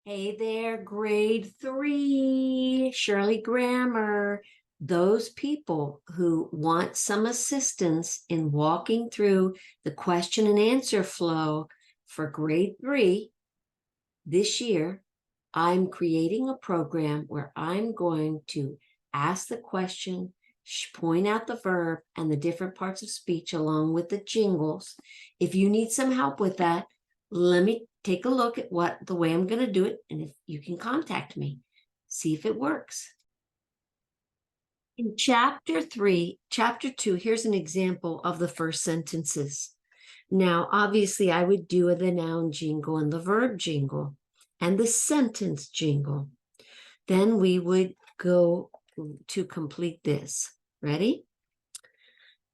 Hey there, grade 3, Shurley Grammar. Those people who want some assistance in walking through the question and answer flow for grade 3 this year, I'm creating a program where I'm going to ask the question, point out the verb and the different parts of speech along with the jingles. If you need some help with that, let me take a look at the way I'm going to do it, and if you can contact me, see if it works. In chapter 2, here's an example of the first sentences. Now, obviously, I would do the noun jingle and the verb jingle and the sentence jingle. Then we would go to complete this. Ready?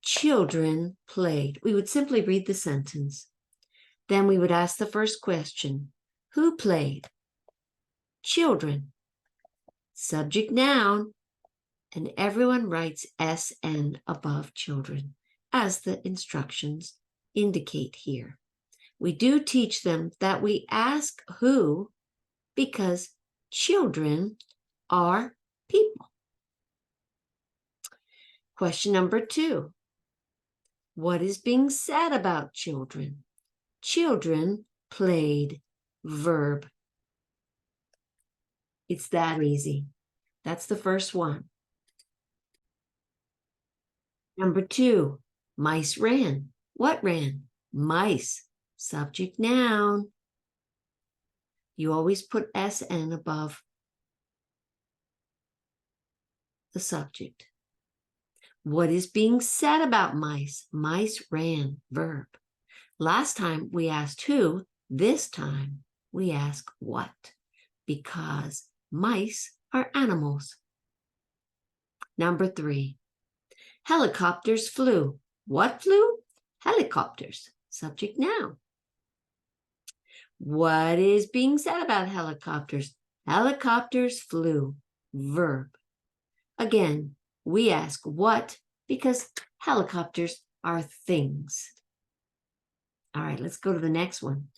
Children played. We would simply read the sentence. Then we would ask the first question. Who played? Children. Subject noun. And everyone writes SN above children, as the instructions indicate here. We do teach them that we ask who because children are people. Question number 2. What is being said about children? Children played. Verb. It's that easy. That's the first one. Number 2, mice ran. What ran? Mice. Subject noun. You always put SN above the subject. What is being said about mice? Mice ran. Verb. Last time we asked who. This time we ask what, because mice are animals. Number 3, helicopters flew. What flew? Helicopters. Subject noun. What is being said about helicopters? Helicopters flew. Verb. Again, we ask what because helicopters are things. All right, let's go to the next one.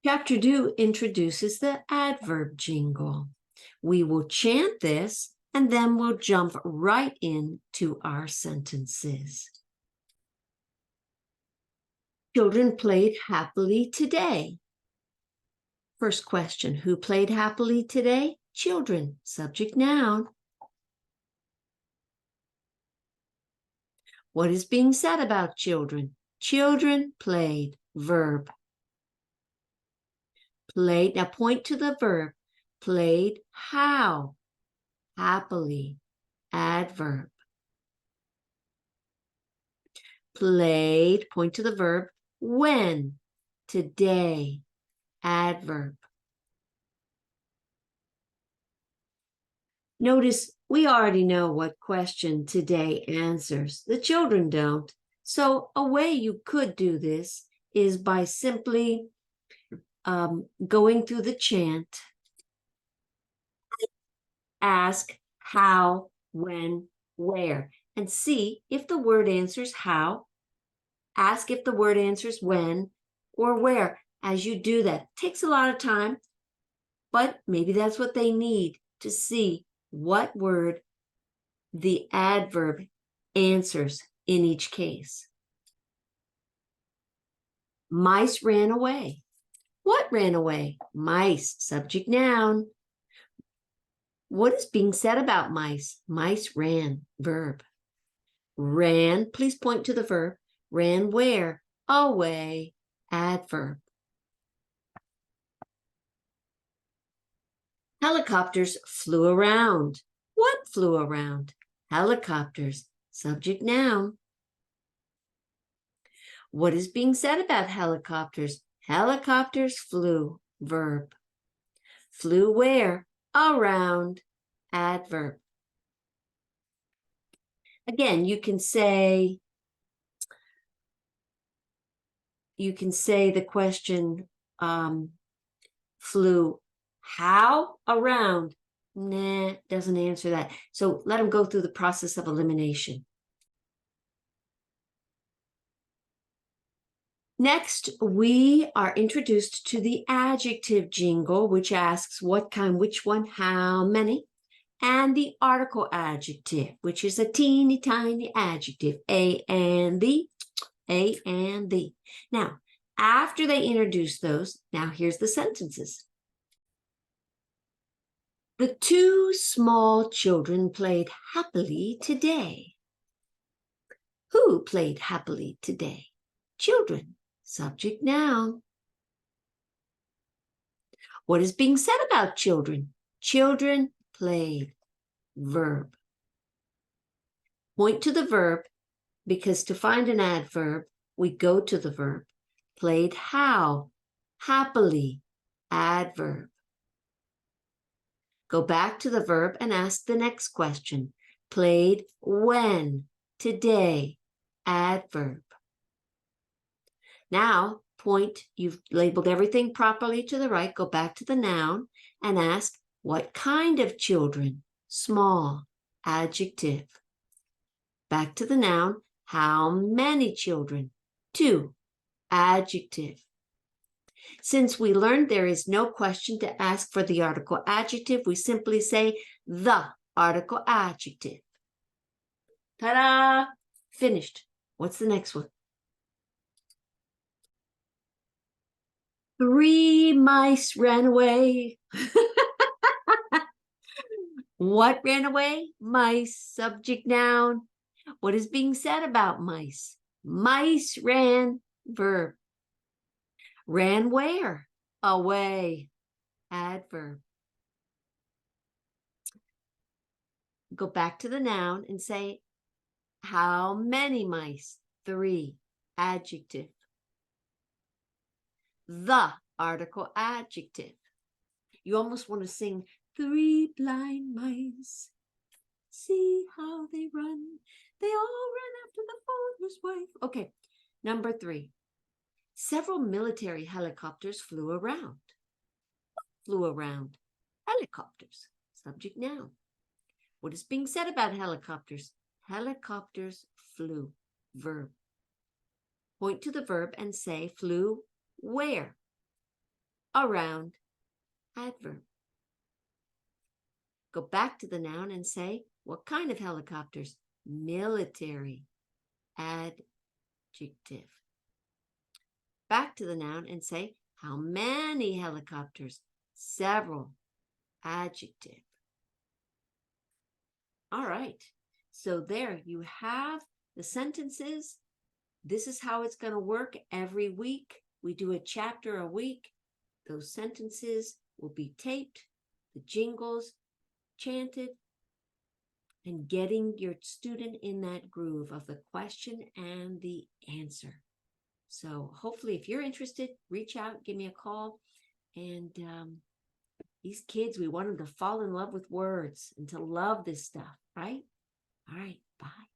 Chapter 2 introduces the adverb jingle. We will chant this and then we'll jump right into our sentences. Children played happily today. First question, who played happily today? Children, subject noun. What is being said about children? Children played. Verb. Played, now point to the verb. Played how? Happily. Adverb. Played, point to the verb. When? Today. Adverb. Notice we already know what question today answers. The children don't. So a way you could do this is by simply going through the chant. Ask how, when, where, and see if the word answers how. Ask if the word answers when or where. As you do that, it takes a lot of time, but maybe that's what they need to see what word the adverb answers in each case. Mice ran away. What ran away? Mice, subject noun. What is being said about mice? Mice ran, verb. Ran, please point to the verb. Ran where? Away, adverb. Helicopters flew around. What flew around? Helicopters, subject noun. What is being said about helicopters? Helicopters flew, verb. Flew where? Around, adverb. Again, you can say the question flew how? Around. Nah, doesn't answer that. So let them go through the process of elimination. Next, we are introduced to the adjective jingle, which asks what kind, which one, how many, and the article adjective, which is a teeny tiny adjective, a and the, a and the. Now, after they introduce those, now here's the sentences. The two small children played happily today. Who played happily today? Children. Subject noun. What is being said about children? Children played. Verb. Point to the verb, because to find an adverb, we go to the verb. Played how? Happily. Adverb. Go back to the verb and ask the next question. Played when? Today. Adverb. Now, point, you've labeled everything properly to the right. Go back to the noun and ask, what kind of children? Small. Adjective. Back to the noun. How many children? Two. Adjective. Since we learned there is no question to ask for the article adjective, we simply say the article adjective. Ta-da! Finished. What's the next one? 3 mice ran away. What ran away? Mice, subject noun. What is being said about mice? Mice ran, verb. Ran where? Away, adverb. Go back to the noun and say, how many mice? 3, adjective. The article adjective. You almost want to sing 3 blind mice. See how they run. They all run after the farmer's wife. Okay, number 3. Several military helicopters flew around. Flew around. Helicopters. Subject noun. What is being said about helicopters? Helicopters flew. Verb. Point to the verb and say flew where? Around. Adverb. Go back to the noun and say, what kind of helicopters? Military. Adjective. Back to the noun and say, how many helicopters? Several. Adjective. All right. So there you have the sentences. This is how it's going to work every week. We do a chapter a week. Those sentences will be taped, the jingles chanted, and getting your student in that groove of the question and the answer. So hopefully, if you're interested, reach out, give me a call. And these kids, we want them to fall in love with words and to love this stuff, right? All right, bye.